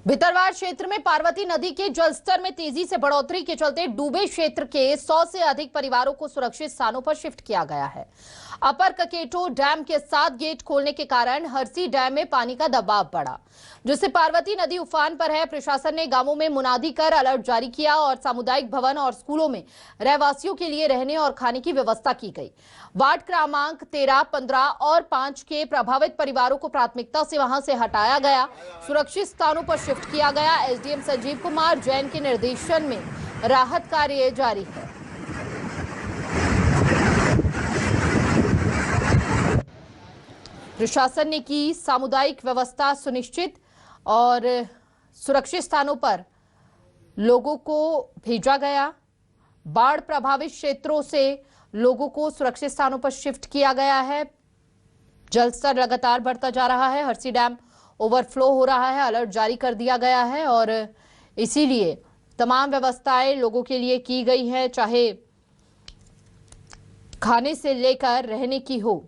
भितरवाड़ क्षेत्र में पार्वती नदी के जलस्तर में तेजी से बढ़ोतरी के चलते डूबे क्षेत्र के 100 से अधिक परिवारों को सुरक्षित स्थानों पर शिफ्ट किया गया है। अपर ककेटो डैम के 7 गेट खोलने के कारण हरसी डैम में पानी का दबाव बढ़ा, जिससे पार्वती नदी उफान पर है। प्रशासन ने गांवों में मुनादी कर अलर्ट जारी किया और सामुदायिक भवन और स्कूलों में रहवासियों के लिए रहने और खाने की व्यवस्था की गई। वार्ड क्रमांक 13, 15 और 5 के प्रभावित परिवारों को प्राथमिकता से वहां से हटाया गया, सुरक्षित स्थानों पर शिफ्ट किया गया। एसडीएम संजीव कुमार जैन के निर्देशन में राहत कार्य जारी है। प्रशासन ने की सामुदायिक व्यवस्था सुनिश्चित और सुरक्षित स्थानों पर लोगों को भेजा गया। बाढ़ प्रभावित क्षेत्रों से लोगों को सुरक्षित स्थानों पर शिफ्ट किया गया है। जलस्तर लगातार बढ़ता जा रहा है, हरसी डैम ओवरफ्लो हो रहा है, अलर्ट जारी कर दिया गया है और इसीलिए तमाम व्यवस्थाएं लोगों के लिए की गई है, चाहे खाने से लेकर रहने की हो।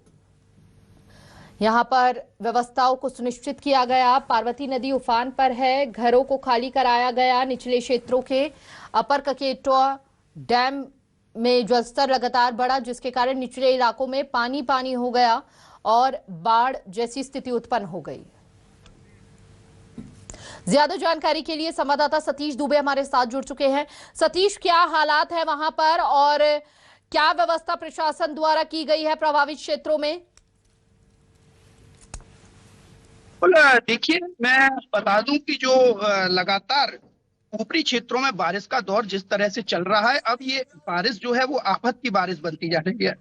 यहां पर व्यवस्थाओं को सुनिश्चित किया गया। पार्वती नदी उफान पर है, घरों को खाली कराया गया। निचले क्षेत्रों के अपर ककेटो डैम में जलस्तर लगातार बढ़ा, जिसके कारण निचले इलाकों में पानी हो गया और बाढ़ जैसी स्थिति उत्पन्न हो गई। ज्यादा जानकारी के लिए संवाददाता सतीश दुबे हमारे साथ जुड़ चुके हैं। सतीश, क्या हालात है वहां पर और क्या व्यवस्था प्रशासन द्वारा की गई है प्रभावित क्षेत्रों में? देखिए, मैं बता दूं कि जो लगातार ऊपरी क्षेत्रों में बारिश का दौर जिस तरह से चल रहा है, अब ये बारिश जो है वो आफत की बारिश बनती जा रही है।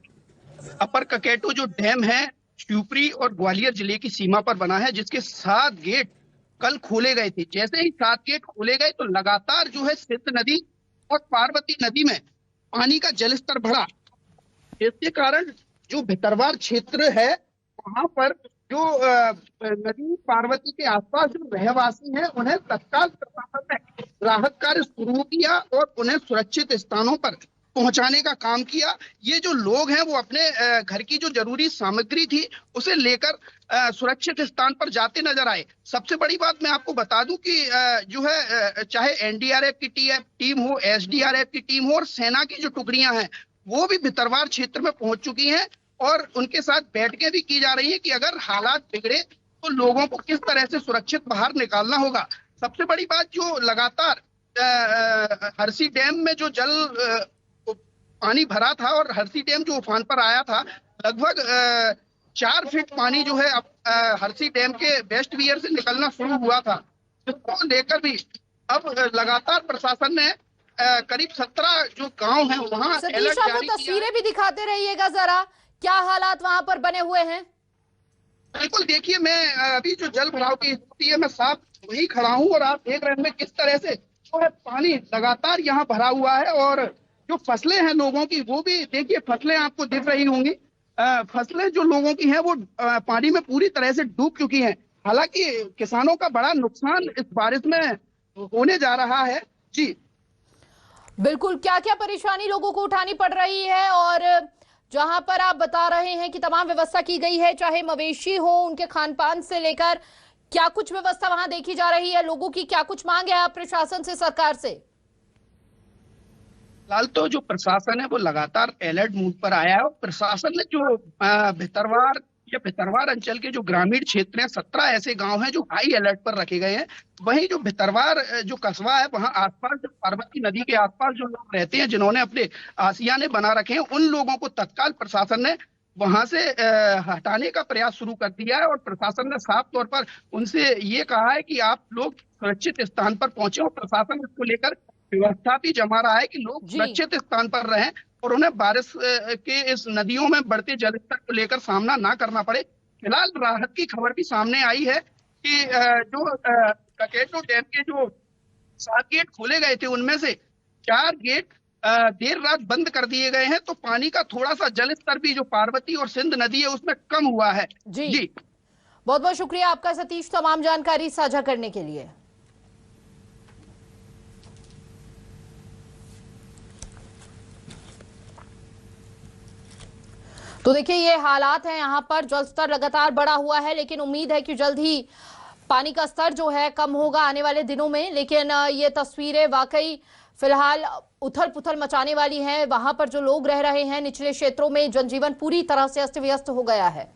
अपर ककेटो जो डैम है शिवपुरी और ग्वालियर जिले की सीमा पर बना है, जिसके 7 गेट कल खोले गए थे। जैसे ही 7 गेट खोले गए तो लगातार जो है सिंध नदी और पार्वती नदी में पानी का जलस्तर बढ़ा, जिसके कारण जो भितरवाड़ क्षेत्र है वहां पर जो नदी पार्वती के आसपास जो रहवासी हैं उन्हें तत्काल प्रशासन ने राहत कार्य शुरू किया और उन्हें सुरक्षित स्थानों पर पहुंचाने का काम किया। ये जो लोग हैं वो अपने घर की जो जरूरी सामग्री थी उसे लेकर सुरक्षित स्थान पर जाते नजर आए। सबसे बड़ी बात मैं आपको बता दूं कि जो है चाहे एनडीआरएफ की टीम हो, एसडीआरएफ की टीम हो और सेना की जो टुकड़ियां हैं वो भी भितरवाड़ क्षेत्र में पहुंच चुकी हैं और उनके साथ बैठकें भी की जा रही है कि अगर हालात बिगड़े तो लोगों को किस तरह से सुरक्षित बाहर निकालना होगा। सबसे बड़ी बात, जो लगातार हरसी डैम में जो पानी भरा था और हरसी डैम जो उफान पर आया था, लगभग 4 फीट पानी जो है हरसी डैम के वेस्ट वियर से निकलना शुरू हुआ था, जिसको लेकर भी अब लगातार प्रशासन ने करीब 17 जो गांव हैं वहां सतीश, आपको तस्वीरें भी दिखाते रहिएगा जरा, क्या हालात वहां पर बने हुए हैं? बिल्कुल, देखिए, मैं अभी जो जल भराव की स्थिति है मैं साफ वही खड़ा हूं और आप देख रहे हैं किस तरह से जो है पानी लगातार यहाँ भरा हुआ है और जो फसलें हैं लोगों की वो भी देखिए, फसलें आपको दिख रही होंगी। फसलें जो लोगों की हैं वो पानी में पूरी तरह से डूब चुकी हैं। हालांकि किसानों का बड़ा नुकसान इस बारिश में होने जा रहा है। जी बिल्कुल, क्या क्या परेशानी लोगों को उठानी पड़ रही है और जहां पर आप बता रहे हैं कि तमाम व्यवस्था की गई है, चाहे मवेशी हो उनके खान पान से लेकर, क्या कुछ व्यवस्था वहां देखी जा रही है? लोगों की क्या कुछ मांग है आप प्रशासन से, सरकार से? फिलहाल तो जो प्रशासन है वो लगातार अलर्ट मूड पर आया है और प्रशासन ने जो भितरवाड़ अंचल के जो ग्रामीण क्षेत्र हैं, 17 ऐसे गांव हैं जो हाई अलर्ट पर रखे गए हैं। वहीं जो भितरवाड़ जो कस्बा है वहां आसपास जो पार्वती नदी के आसपास जो लोग रहते हैं, जिन्होंने अपने आशियाने बना रखे हैं, उन लोगों को तत्काल प्रशासन ने वहां से हटाने का प्रयास शुरू कर दिया है और प्रशासन ने साफ तौर पर उनसे ये कहा है कि आप लोग सुरक्षित स्थान पर पहुंचे और प्रशासन इसको लेकर व्यवस्था भी जमा रहा है कि लोग सुरक्षित स्थान पर रहें और उन्हें बारिश के इस नदियों में बढ़ते जलस्तर को लेकर सामना ना करना पड़े। फिलहाल राहत की खबर भी सामने आई है कि जो ककेटो डैम के जो 7 गेट खोले गए थे उनमें से 4 गेट देर रात बंद कर दिए गए हैं, तो पानी का थोड़ा सा जल स्तर भी जो पार्वती और सिंध नदी है उसमें कम हुआ है। जी बहुत बहुत शुक्रिया आपका सतीश, तमाम जानकारी साझा करने के लिए। तो देखिए, ये हालात हैं, यहाँ पर जलस्तर लगातार बढ़ा हुआ है, लेकिन उम्मीद है कि जल्द ही पानी का स्तर जो है कम होगा आने वाले दिनों में, लेकिन ये तस्वीरें वाकई फिलहाल उथल पुथल मचाने वाली हैं। वहां पर जो लोग रह रहे हैं निचले क्षेत्रों में, जनजीवन पूरी तरह से अस्त व्यस्त हो गया है।